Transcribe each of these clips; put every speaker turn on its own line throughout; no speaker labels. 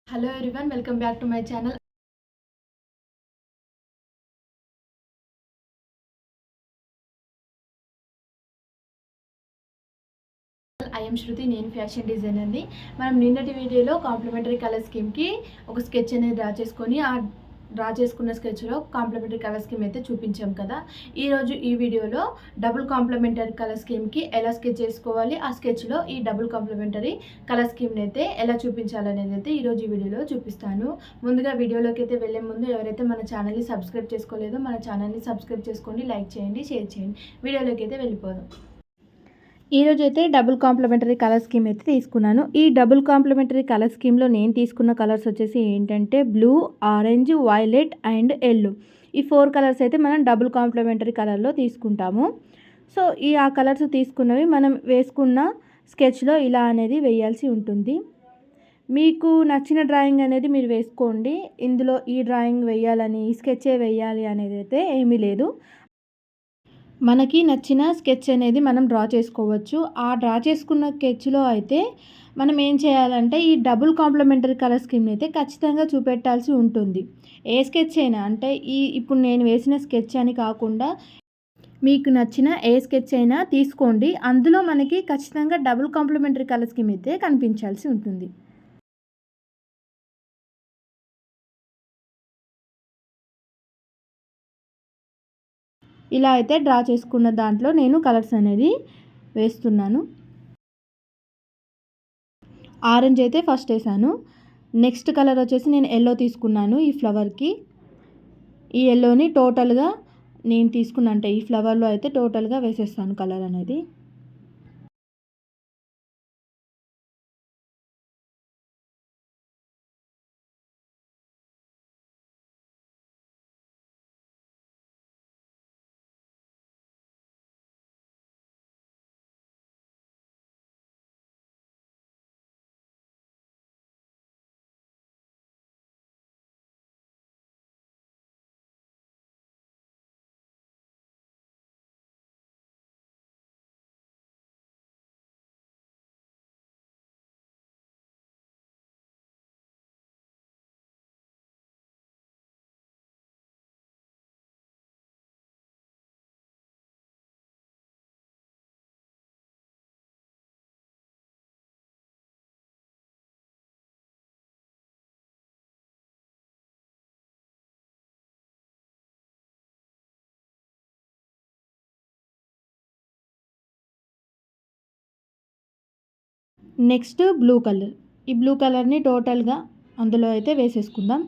Hello everyone, welcome back to my channel. I am Shruti, నేను fashion డిజైనర్ని. మనం నిన్నటి వీడియోలో కాంప్లిమెంటరీ కలర్ స్కీమ్కి ఒక స్కెచ్ అనేది డ్రా చేసుకున్న స్కెచ్లో కాంప్లిమెంటరీ కలర్ స్కీమ్ అయితే చూపించాం కదా. ఈరోజు ఈ వీడియోలో డబుల్ కాంప్లిమెంటరీ కలర్ స్కీమ్కి ఎలా స్కెచ్ చేసుకోవాలి, ఆ స్కెచ్లో ఈ డబుల్ కాంప్లిమెంటరీ కలర్ స్కీమ్ని అయితే ఎలా చూపించాలనేది అయితే ఈరోజు ఈ వీడియోలో చూపిస్తాను. ముందుగా వీడియోలోకి అయితే వెళ్ళే ముందు ఎవరైతే మన ఛానల్ని సబ్స్క్రైబ్ చేసుకోలేదో మన ఛానల్ని సబ్స్క్రైబ్ చేసుకోండి, లైక్ చేయండి, షేర్ చేయండి. వీడియోలోకి అయితే వెళ్ళిపోదాం. ఈరోజు అయితే డబుల్ కాంప్లిమెంటరీ కలర్ స్కీమ్ అయితే తీసుకున్నాను. ఈ డబుల్ కాంప్లిమెంటరీ కలర్ స్కీమ్లో నేను తీసుకున్న కలర్స్ వచ్చేసి ఏంటంటే blue, orange, violet and yellow. ఈ 4 కలర్స్ అయితే మనం డబుల్ కాంప్లిమెంటరీ కలర్లో తీసుకుంటాము. సో ఆ కలర్స్ తీసుకున్నవి మనం వేసుకున్న స్కెచ్లో ఇలా అనేది వేయాల్సి ఉంటుంది. మీకు నచ్చిన డ్రాయింగ్ అనేది మీరు వేసుకోండి. ఇందులో ఈ డ్రాయింగ్ వేయాలని, ఈ స్కెచ్చే వేయాలి అనేది అయితే ఏమీ లేదు. మనకి నచ్చిన స్కెచ్ అనేది మనం డ్రా చేసుకోవచ్చు. ఆ డ్రా చేసుకున్న స్కెచ్లో అయితే మనం ఏం చేయాలంటే ఈ డబుల్ కాంప్లిమెంటరీ కలర్ స్కీమ్ని అయితే ఖచ్చితంగా చూపెట్టాల్సి ఉంటుంది. ఏ స్కెచ్ అయినా అంటే ఇప్పుడు నేను వేసిన స్కెచ్ అని కాకుండా మీకు నచ్చిన ఏ స్కెచ్ అయినా తీసుకోండి. అందులో మనకి ఖచ్చితంగా డబుల్ కాంప్లిమెంటరీ కలర్ స్కీమ్ అయితే కనిపించాల్సి ఉంటుంది. ఇలా అయితే డ్రా చేసుకున్న దాంట్లో నేను కలర్స్ అనేది వేస్తున్నాను. ఆరెంజ్ అయితే ఫస్ట్ వేసాను. నెక్స్ట్ కలర్ వచ్చేసి నేను ఎల్లో తీసుకున్నాను. ఈ ఫ్లవర్కి ఈ ఎల్లోని టోటల్గా నేను తీసుకున్న అంటే ఈ ఫ్లవర్లో అయితే టోటల్గా వేసేస్తాను కలర్ అనేది. Next blue colour. ఈ బ్లూ కలర్ని టోటల్గా అందులో అయితే వేసేసుకుందాం.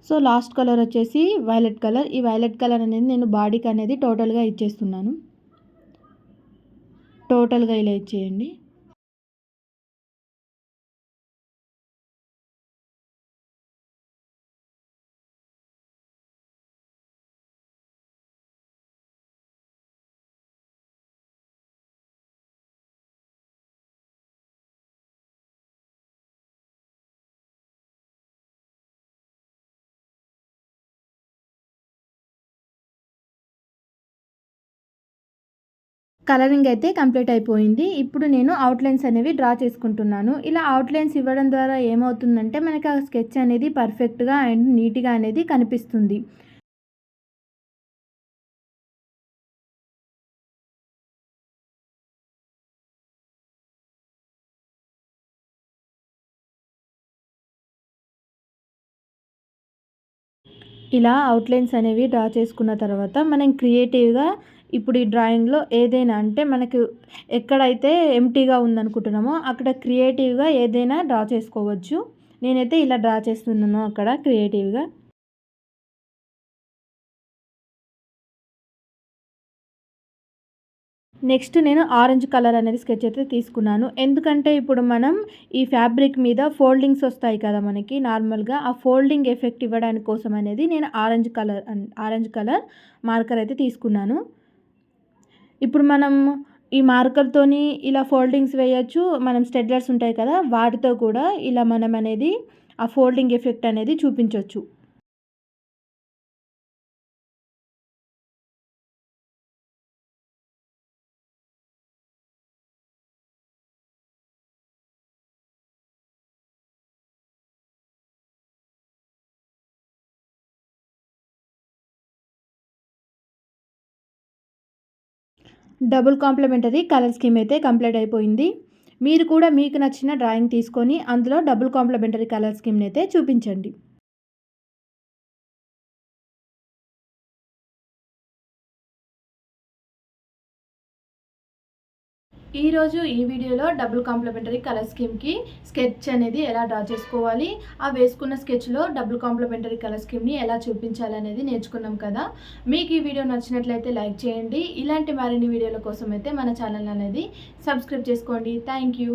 సో లాస్ట్ కలర్ వచ్చేసి వైలెట్ కలర్. ఈ వైలెట్ కలర్ అనేది నేను బాడీకి అనేది టోటల్గా ఇచ్చేస్తున్నాను. టోటల్గా ఇలా ఇచ్చేయండి. కలరింగ్ అయితే కంప్లీట్ అయిపోయింది. ఇప్పుడు నేను అవుట్లైన్స్ అనేవి డ్రా చేసుకుంటున్నాను. ఇలా అవుట్లైన్స్ ఇవ్వడం ద్వారా ఏమవుతుందంటే మనకి ఆ స్కెచ్ అనేది పర్ఫెక్ట్గా అండ్ నీట్గా అనేది కనిపిస్తుంది. ఇలా అవుట్లైన్స్ అనేవి డ్రా చేసుకున్న తర్వాత మనం క్రియేటివ్గా ఇప్పుడు ఈ డ్రాయింగ్లో ఏదైనా అంటే మనకు ఎక్కడైతే ఎంప్టీగా ఉందనుకుంటున్నామో అక్కడ క్రియేటివ్గా ఏదైనా డ్రా చేసుకోవచ్చు. నేనైతే ఇలా డ్రా చేస్తున్నాను అక్కడ క్రియేటివ్గా. నెక్స్ట్ నేను ఆరెంజ్ కలర్ అనేది స్కెచ్ అయితే తీసుకున్నాను. ఎందుకంటే ఇప్పుడు మనం ఈ ఫ్యాబ్రిక్ మీద ఫోల్డింగ్స్ వస్తాయి కదా మనకి నార్మల్గా, ఆ ఫోల్డింగ్ ఎఫెక్ట్ ఇవ్వడానికి కోసం అనేది నేను ఆరెంజ్ కలర్ మార్కర్ అయితే తీసుకున్నాను. ఇప్పుడు మనం ఈ మార్కర్తోని ఇలా ఫోల్డింగ్స్ వేయచ్చు. మనం స్టెడ్లర్స్ ఉంటాయి కదా, వాటితో కూడా ఇలా మనం అనేది ఆ ఫోల్డింగ్ ఎఫెక్ట్ అనేది చూపించవచ్చు. డబుల్ కాంప్లిమెంటరీ కలర్ స్కీమ్ అయితే కంప్లీట్ అయిపోయింది. మీరు కూడా మీకు నచ్చిన డ్రాయింగ్ తీసుకొని అందులో డబుల్ కాంప్లిమెంటరీ కలర్ స్కీమ్‌ని అయితే చూపించండి. ఈరోజు ఈ వీడియోలో డబుల్ కాంప్లిమెంటరీ కలర్ స్కీమ్‌కి స్కెచ్ అనేది ఎలా డ్రా చేసుకోవాలి, ఆ వేసుకున్న స్కెచ్‌లో డబుల్ కాంప్లిమెంటరీ కలర్ స్కీమ్‌ని ఎలా చూపించాలి అనేది నేర్చుకున్నాం కదా. మీకు ఈ వీడియో నచ్చినట్లయితే లైక్ చేయండి. ఇలాంటి మరిన్ని వీడియోల కోసం అయితే మన ఛానల్ అనేది సబ్స్క్రైబ్ చేసుకోండి. Thank you.